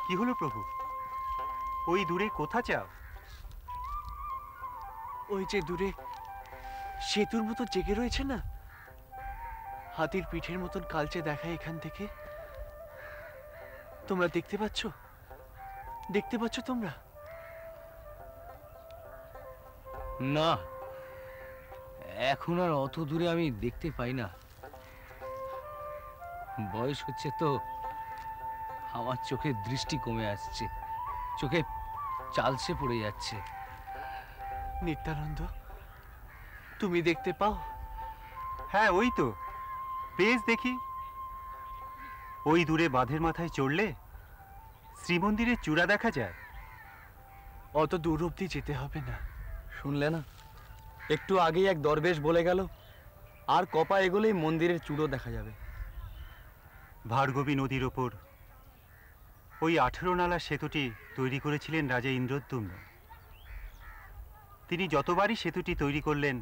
কি হলো প্রভু? ওই দূরে কোথা চাও? ওই যে দূরে সেতুর মতো জেগে রয়েছে না, হাতির পিঠের মতন কালচে দেখায় এখান থেকে। তোমরা দেখতে পাচ্ছ? দেখতে পাচ্ছ তোমরা? না, এখন আর অত দূরে আমি দেখতে পাই না। বয়স হচ্ছে তো, আমার চোখের দৃষ্টি কমে আসছে, চোখে চালসে পড়ে যাচ্ছে। নিত্যানন্দ, তুমি দেখতে পাও? হ্যাঁ, ওই তো বেশ দেখি। ওই দূরে বাঁধের মাথায় চড়লে শ্রীমন্দিরের চূড়া দেখা যায়। অত দূর অব্দি যেতে হবে না। শুনলে না, একটু আগেই এক দরবেশ বলে গেল, আর কপা এগোলেই মন্দিরের চূড়ো দেখা যাবে। ভার্গবী নদীর ওপর ওই 18 নালা সেতুটি তৈরি করেছিলেন রাজা ইন্দ্রদ্যুম্ন। তিনি যতবারই সেতুটি তৈরি করলেন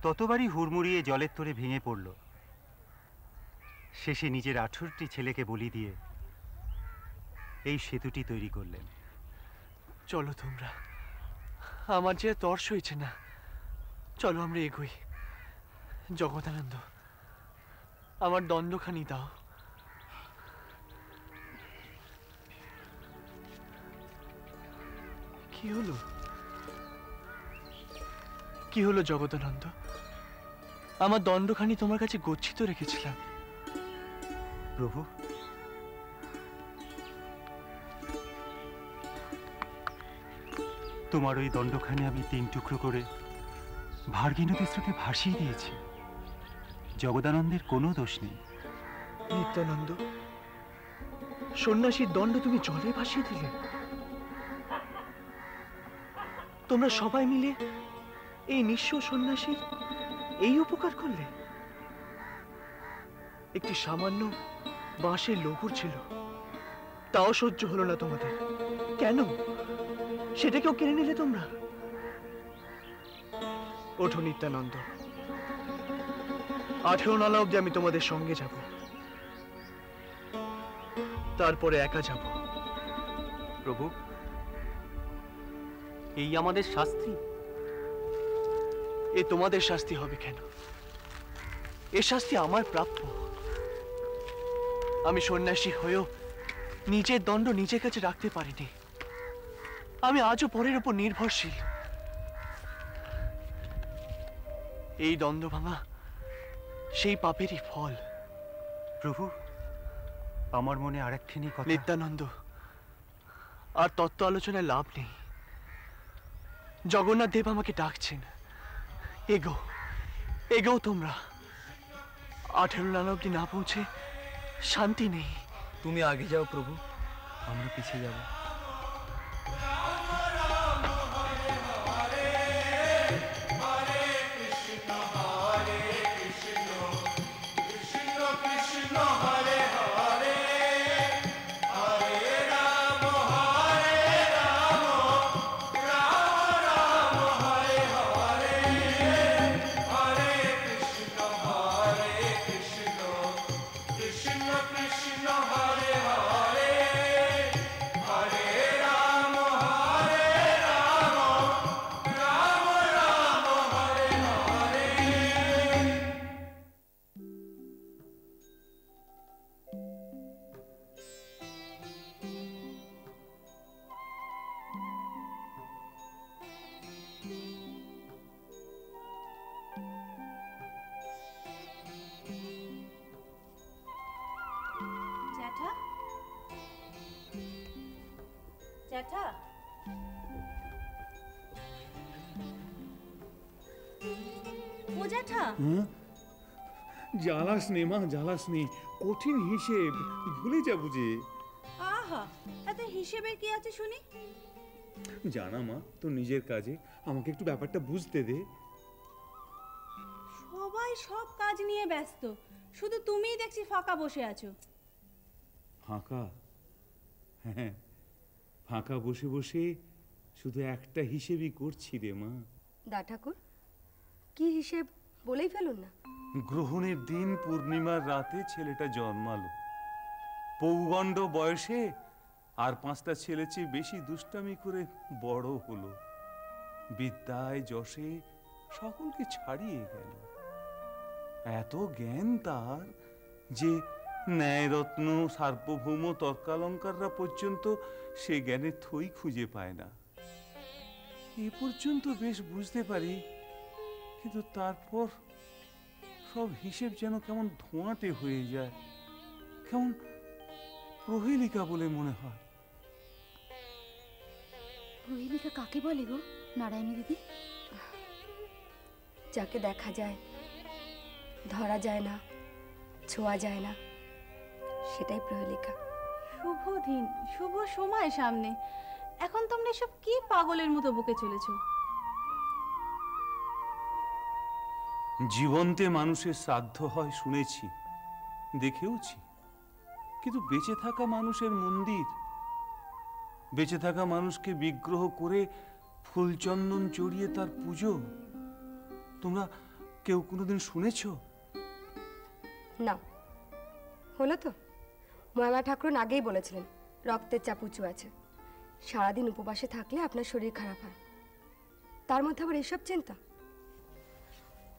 ততবারই হুড়মুড়িয়ে জলের তোরে ভেঙে পড়ল। শেষে নিজের 18টি ছেলেকে বলি দিয়ে এই সেতুটি তৈরি করলেন। চলো তোমরা, আমার যে তর্স হয়েছে না। চলো আমরা এগোই। জগদানন্দ, আমার দণ্ডখানি দাও। কি হলো? কি হলো জগদানন্দ? আমার দণ্ডখানি তোমার কাছে গচ্ছিত রেখেছিলাম। প্রভু, তোমার ওই দণ্ডখানি আমি 3 টুকরো করে ভার্গী নদীর স্রোতে ভাসিয়ে দিয়েছি। জগদানন্দের কোনো দোষ নেই। নিত্যানন্দ, সন্ন্যাসীর দণ্ড তুমি জলে ভাসিয়ে দিলে? তোমরা সবাই মিলে এই নিঃস্ব সন্ন্যাসীর এই উপকার করলে? একটি সামান্য বাঁশের লঘুর ছিল, তাও সহ্য হলো না তোমাদের। কেন? সেটাকেও কেড়ে নিলে তোমরা? ওঠো নিত্যানন্দ, 18 নালা অব্দি আমি তোমাদের সঙ্গে যাব, তারপরে একা যাব। প্রভু, এই আমাদের শাস্তি? এ তোমাদের শাস্তি হবে কেন? এ শাস্তি আমার প্রাপ্য। আমি সন্ন্যাসী হয়েও নিজের দণ্ড নিজের কাছে রাখতে পারিনি। আমি আজও পরের উপর নির্ভরশীল। এই দ্বন্দ্ব ভাঙা সেই পাপেরই ফল। প্রভু, আমার মনে আরেকখানি কথা। নিত্যানন্দ, আর তত্ত্ব আলোচনায় লাভ নেই। জগন্নাথ দেব আমাকে ডাকছেন। এগো, এগো তোমরা। 18 নালা অব্দি না পৌঁছে শান্তি নেই। তুমি আগে যাও প্রভু, আমরা পিছিয়ে যাব। জ্যাঠা, জ্যাঠা, ও জ্যাঠা। জ্বালাস নে মা, জ্বালাস নে। কঠিন হিসেব, ভুলে যাবো যে। আহা, এত হিসেবের কি আছে শুনি? জানা মা, তোর নিজের কাজে আমাকে একটু ব্যাপারটা বুঝতে দে। সবাই সব কাজ নিয়ে ব্যস্ত, শুধু তুমিই দেখছি ফাঁকা বসে আছো। ফাঁকা? হ্যাঁ, ফাঁকা বসে বসে শুধু একটা হিসেবই করছি রে মা। দা ঠাকুর, কি হিসেব বলেই ফেলুন না। গ্রহণের দিন পূর্ণিমার রাতে ছেলেটা জন্মালো। পৌগণ্ড বয়সে আর 5টা ছেলে চেয়ে বেশি দুষ্টামি করে বড় হলো, বিদ্যায় যশে সকলকে ছাড়িয়ে গেল। এত জ্ঞান তার যে ন্যায়রত্ন সার্বভৌম তর্কালঙ্কাররা পর্যন্ত সে জ্ঞানের থই খুঁজে পায় না। এ পর্যন্ত বেশ বুঝতে পারি, কিন্তু তারপর সব হিসেব যেন কেমন ধোঁয়াটে হয়ে যায়, কেমন প্রহেলিকা বলে মনে হয়। প্রহেলিকা কাকে বলে গো নারায়ণী দিদি? যাকে দেখা যায়, ধরা যায় না, ছোঁয়া যায় না, সেটাই প্রহেলিকা। শুভ দিন, শুভ সময় সামনে, এখন তোমরা এসব কি পাগলের মতো বকে চলেছো? জীবন্তে মানুষের শ্রাদ্ধ হয় শুনেছি, দেখেওছি, কিন্তু বেঁচে থাকা মানুষের মন্দির, বেঁচে থাকা মানুষকে বিগ্রহ করে ফুলচন্দন চড়িয়ে তার পুজো, তোমরা কেউ কোনোদিন শুনেছ? না, হলো তো। ময়মা ঠাকুরন আগেই বলেছিলেন রক্তের চাপ উঁচু আছে, সারাদিন উপবাসে থাকলে আপনার শরীর খারাপ হয়। তার মধ্যে আবার এসব চিন্তা।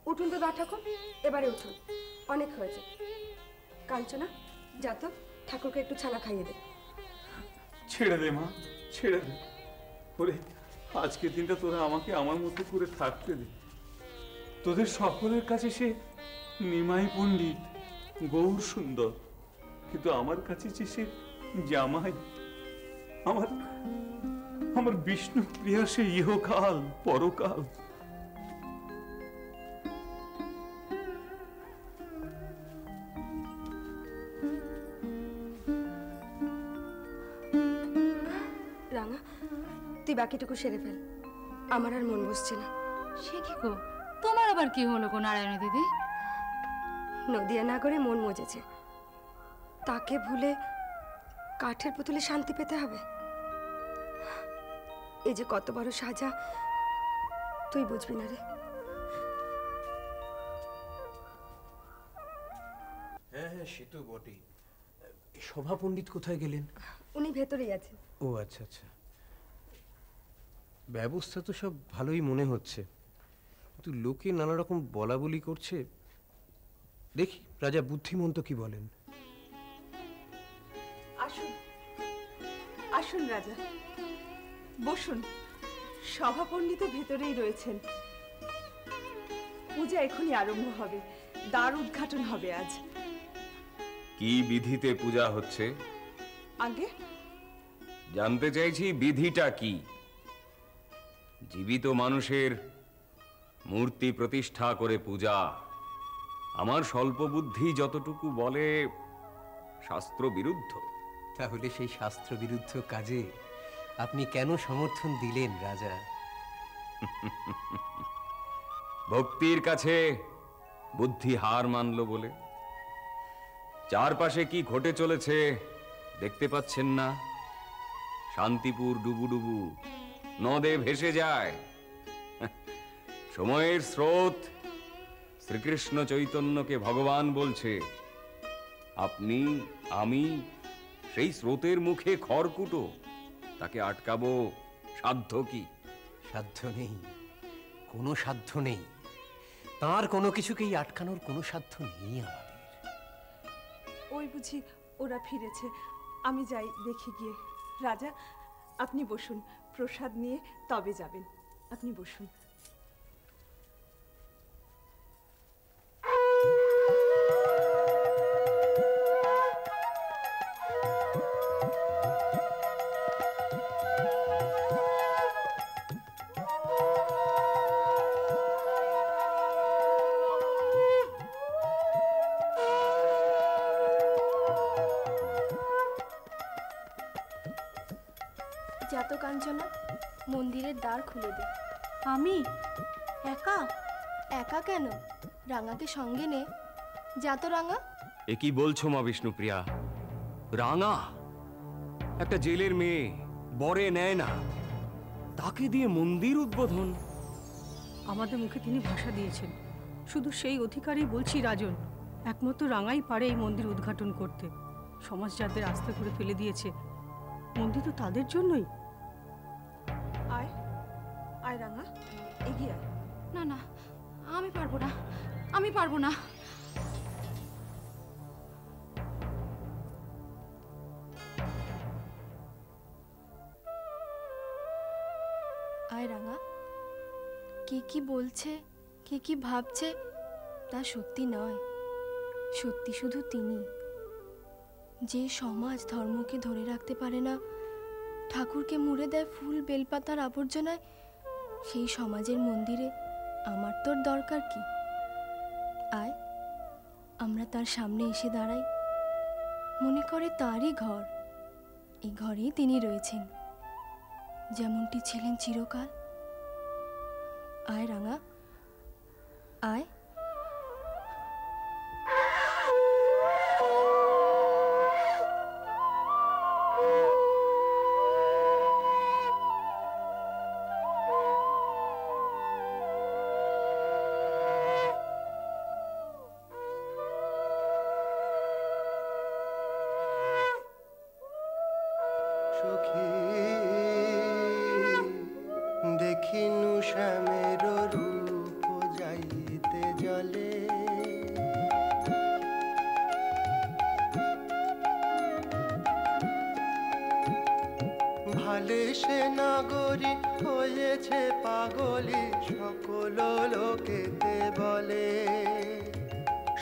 উঠুন তো দা ঠাকুর, এবারে উঠুন, অনেক হয়েছে। কাঞ্চনা, যা তো ঠাকুরকে একটু ছানা খাইয়ে দে। ছেড়ে দে মা, ছেড়ে দে। ওরে, আজকের দিনটা তোরা আমাকে আমার মতো করে থাকতে দে। তোদের সকলের কাছে সে নিমাই পণ্ডিত, গৌর সুন্দর, কিন্তু আমার কাছে যে সে জামাই, আমার আমার বিষ্ণু প্রিয়া, সে ইহকাল পরকাল। রাঙা, তুই বাকিটুকু সেরে ফেল, আমার আর মন বসছে না। সে কি গো, তোমার আবার কি হলো গো নারায়ণী দিদি? নদিয়া নাগরে মন মজেছে, তাকে ভুলে কাঠের পুতুলে শান্তি পেতে হবে? এই যে কত বড় সাজা, তুই বুঝবি না রে। হ্যাঁ হ্যাঁ, সে তো বটেই। সভা পণ্ডিত কোথায় গেলেন? উনি ভেতরেই আছেন। ও আচ্ছা আচ্ছা। ব্যবস্থা তো সব ভালোই মনে হচ্ছে, কিন্তু লোকে নানা রকম বলা বলি করছে। দেখি রাজা বুদ্ধিমন্ত কি বলেন। আসুন আসুন রাজা, বসুন। সভা পণ্ডিত ভেতরেই রয়েছেন। পূজা এখনই আরম্ভ হবে, দ্বার উদ্ঘাটন হবে আজ। কি বিধিতে পূজা হচ্ছে? আগে জানতে চাইছি বিধিটা কি? জীবিত মানুষের মূর্তি প্রতিষ্ঠা করে পূজা, আমার স্বল্প বুদ্ধি যতটুকু বলে শাস্ত্র বিরুদ্ধ। তাহলে সেই শাস্ত্র বিরুদ্ধ কাজে আপনি কেন সমর্থন দিলেন রাজা? ভক্তির কাছে বুদ্ধি হার মানল বলে। চারপাশে কি ঘটে চলেছে দেখতে পাচ্ছেন না? শান্তিপুর ডুবুডুবু নদে ভেসে যায়। সময়ের স্রোত শ্রীকৃষ্ণ চৈতন্যকে ভগবান বলছে, আপনি আমি সেই স্রোতের মুখে খড়কুটো, তাকে আটকাবো সাধ্য কি? সাধ্য নেই, কোনো সাধ্য নেই। তার কোনো কিছুকেই আটকানোর কোনো সাধ্য নেই আমাদের। ওই বুঝি ওরা ফিরেছে, আমি যাই দেখি গিয়ে। রাজা, আপনি বসুন, প্রসাদ নিয়ে তবে যাবেন। আপনি বসুন। যাত কাঞ্চনা, মন্দিরের দ্বার খুলে দে। আমি একা? একা কেন, রাঙাকে সঙ্গে নে। যাত রাঙা। এ কি বলছো মা বিষ্ণুপ্রিয়া? রাঙা একটা জেলের মেয়ে, বরে নেয় না, তাকে দিয়ে মন্দির উদ্বোধন? আমাদের মুখে তিনি ভাষা দিয়েছেন, শুধু সেই অধিকারই বলছি রাজন। একমাত্র রাঙাই পারে এই মন্দির উদ্ঘাটন করতে। সমাজ যাদের আস্থা করে ফেলে দিয়েছে, মন্দির তো তাদের জন্যই। আয় আয় রাঙা, এগিয়ে আয়। না না, আমি পারবো না, আমি পারবো না। আয় রাঙা, কে কি বলছে, কে কি ভাবছে তা সত্যি নয়, সত্যি শুধু তিনি। যে সমাজ ধর্মকে ধরে রাখতে পারে না, ঠাকুরকে মুড়ে দেয় ফুল বেলপাতার আবর্জনায়, সেই সমাজের মন্দিরে আমার তোর দরকার কি? আয়, আমরা তার সামনে এসে দাঁড়াই, মনে করে তারই ঘর, এই ঘরেই তিনি রয়েছেন, যেমনটি ছিলেন চিরকাল। আয় রাঙা, আয়। দেখিনু শ্যামের রূপ যাইতে জলে, ভালে সে নাগরী হয়েছে পাগলি, সকল লোকেতে বলে,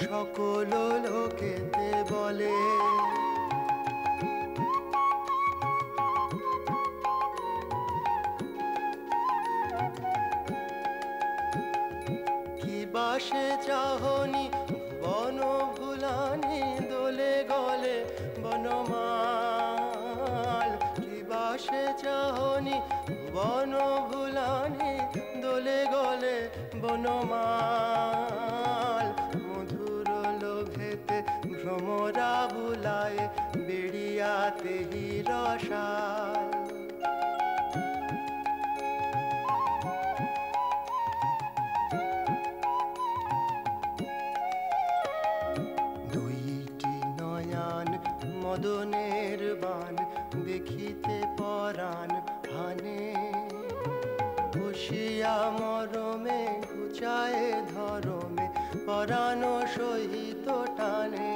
সকল লোকেতে বলে। বাসে চাহনি বন ভুলানি, দোলে গলে বনমাল। কি বাসে চাহনি বন ভুলানি, দোলে গলে বনমাল। মধুর লোভেতে ভ্রমরা বুলায়, বেড়িয়াতে রসাল। মদনের বান দেখিতে পরাণ হানে, বসিয়া মরমে ঘুচায় ধরমে, পরাণ সহিত টানে।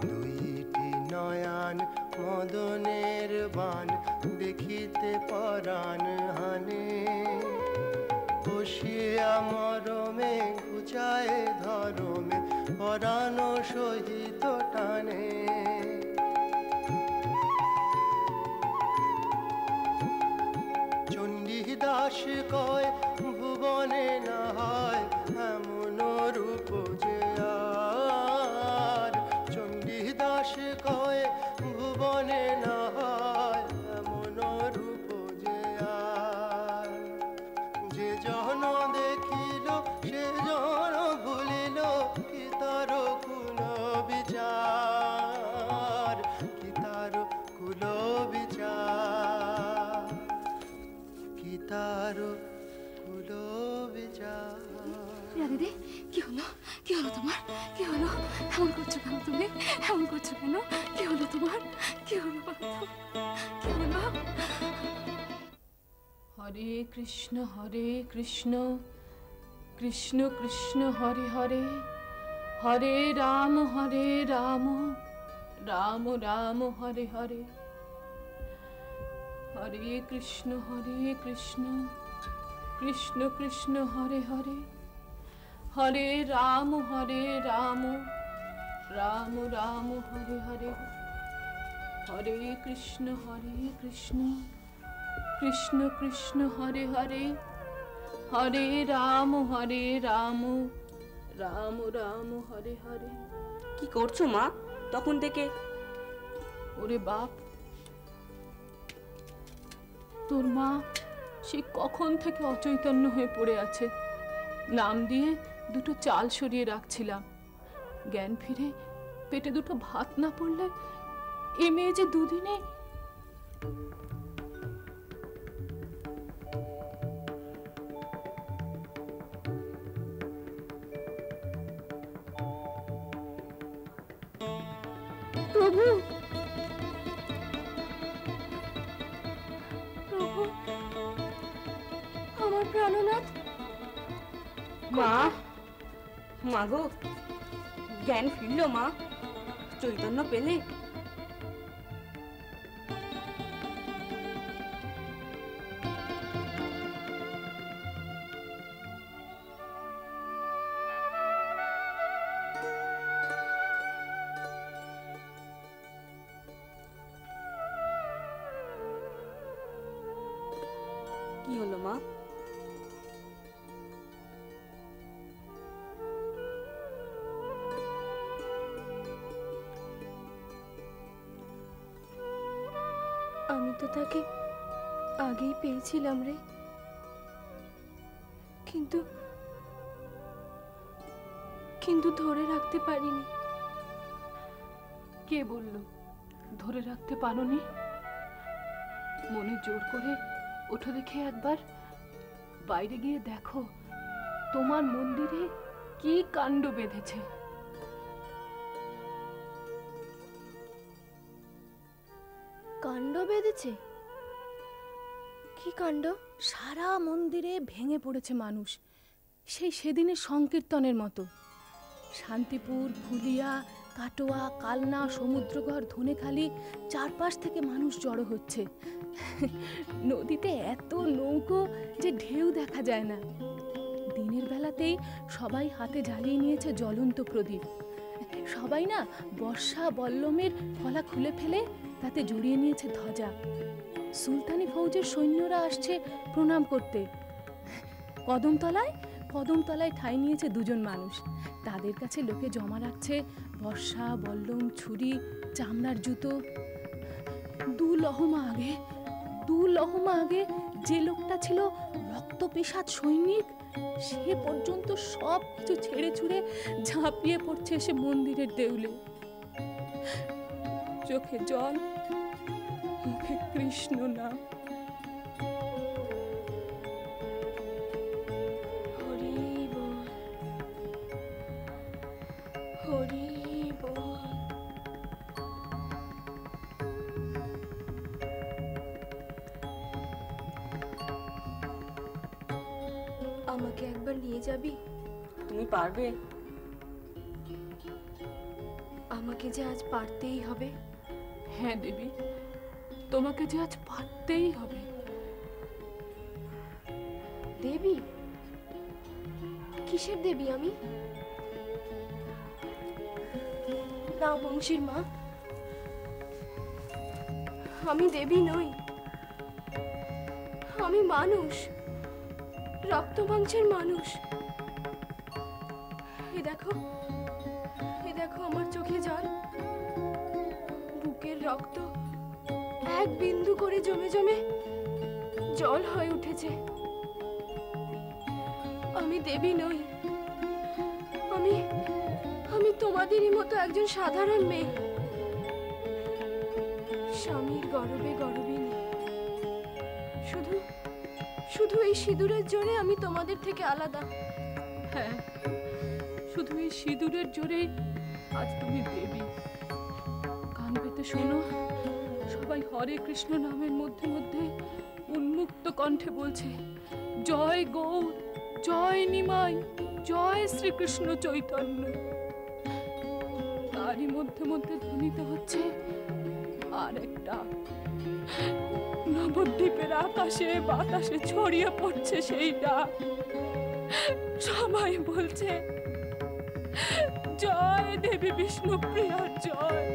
দুইটি নয়ান মদনের বান দেখিতে পরাণ হানে, বসিয়া মরমে ঘুচায় ধরমে, পরাণ সহিত টানে। চণ্ডীদাস কয় ভুবনে না হয় এমন রূপ যে আর, চণ্ডীদাস কয় ভুবনে না হয় এমন রূপ যে আর। যে জন দেখিল সে জন ভুলিল, কি তার কুল বিচার, কি তার কুল বিচার, কি তার কুল বিচার। দিদি, কি হলো, কি হলো তোমার, কি হলো? এমন করছো কেন তুমি, এমন করছো কেন? কি হলো তোমার, কি হলো, কি হলো? হরে কৃষ্ণ কৃষ্ণ কৃষ্ণ হরে হরে, হরে রাম রাম রাম হরে হরে। হরে কৃষ্ণ কৃষ্ণ কৃষ্ণ হরে হরে, হরে রাম রাম রাম হরে হরে। হরে কৃষ্ণ কৃষ্ণ কৃষ্ণ হরে হরে, হরে রাম রাম রাম হরে হরে। কি করছো মা তখন থেকে? ওরে বাপ, তোর মা সে কখন থেকে অচৈতন্য হয়ে পড়ে আছে। নাম দিয়ে দুটো চাল সরিয়ে রাখছিলাম, জ্ঞান ফিরে পেটে দুটো ভাত না পড়লে এ মেয়ে যে দুদিনে। প্রভু, রবীন্দ্রনাথ? মা, মা গো, জ্ঞান ফিরল মা? চৈতন্য পেলে? কি হলো মা? আমি তো তাকে আগেই পেয়েছিলাম রে, কিন্তু কিন্তু ধরে রাখতে পারিনি। কে বলল ধরে রাখতে পারোনি? মনে জোর করে ওঠো দেখে একবার, বাইরে গিয়ে দেখো তোমার মন্দিরে কি কাণ্ড বেঁধেছে। কাণ্ড বেঁধেছে? কি কাণ্ড? সারা মন্দিরে ভেঙে পড়েছে মানুষ, সেই সেদিনের সংকীর্তনের মতো। শান্তিপুর, ফুলিয়া, কাটোয়া, কালনা, সমুদ্রগড়, ধনেখালি চারপাশ থেকে মানুষ জড়ো হচ্ছে। নদীতে এত নৌকো যে ঢেউ দেখা যায় না। দিনের বেলাতেই সবাই হাতে জ্বালিয়ে নিয়েছে জ্বলন্ত প্রদীপ। সবাই না বর্ষা বল্লমের ফলা খুলে ফেলে তাতে জড়িয়ে নিয়েছে ধ্বজা। সুলতানি ফৌজের সৈন্যরা আসছে প্রণাম করতে। কদমতলায় ঠাঁই নিয়েছে দুজন মানুষ। তাদের কাছে লোকে জমা রাখছে বর্ষা, বল্লম, ছুরি, চামড়ার জুতো। দু লহমা আগে যে লোকটা ছিল রক্তপিশাচ সৈনিক, সে পর্যন্ত সব কিছু ছেড়ে ছুড়ে ঝাঁপিয়ে পড়ছে এসে মন্দিরের দেউলে। চোখে জল, মুখে কৃষ্ণ নাম। হরি বল, হরি বল। আমাকে একবার নিয়ে যাবি? তুমি পারবে? আমাকে যে আজ পারতেই হবে। হ্যাঁ দেবী, তোমাকে যে আজ পারতেই হবে। দেবী? কিসের দেবী আমি? না বংশীর মা, আমি দেবী নই। আমি মানুষ, রক্ত মাংসের মানুষ। এ দেখো আমার চোখে জল, বুকের রক্ত এক বিন্দু করে জমে জমে জল হয়ে উঠেছে। আমি দেবী নই, আমি তোমাদেরই মতো একজন সাধারণ মেয়ে, স্বামীর গর্বে গর্বিনী। শুধু এই সিঁদুরের জোরে আমি তোমাদের থেকে আলাদা। হ্যাঁ, শুধু এই সিঁদুরের জোরেই আজ তুমি দেবী। কান পেতে শোনো, সবাই হরে কৃষ্ণ নামের মধ্যে মধ্যে উন্মুক্ত কণ্ঠে বলছে, জয় গৌর, জয় নিমাই, জয় শ্রীকৃষ্ণ চৈতন্য। তারই মধ্যে মধ্যে ধ্বনিত হচ্ছে আর একটা, নবদ্বীপের আকাশে বাতাসে ছড়িয়ে পড়ছে সেই ডাক। সবাই বলছে, জয় দেবী বিষ্ণুপ্রিয়া জয়।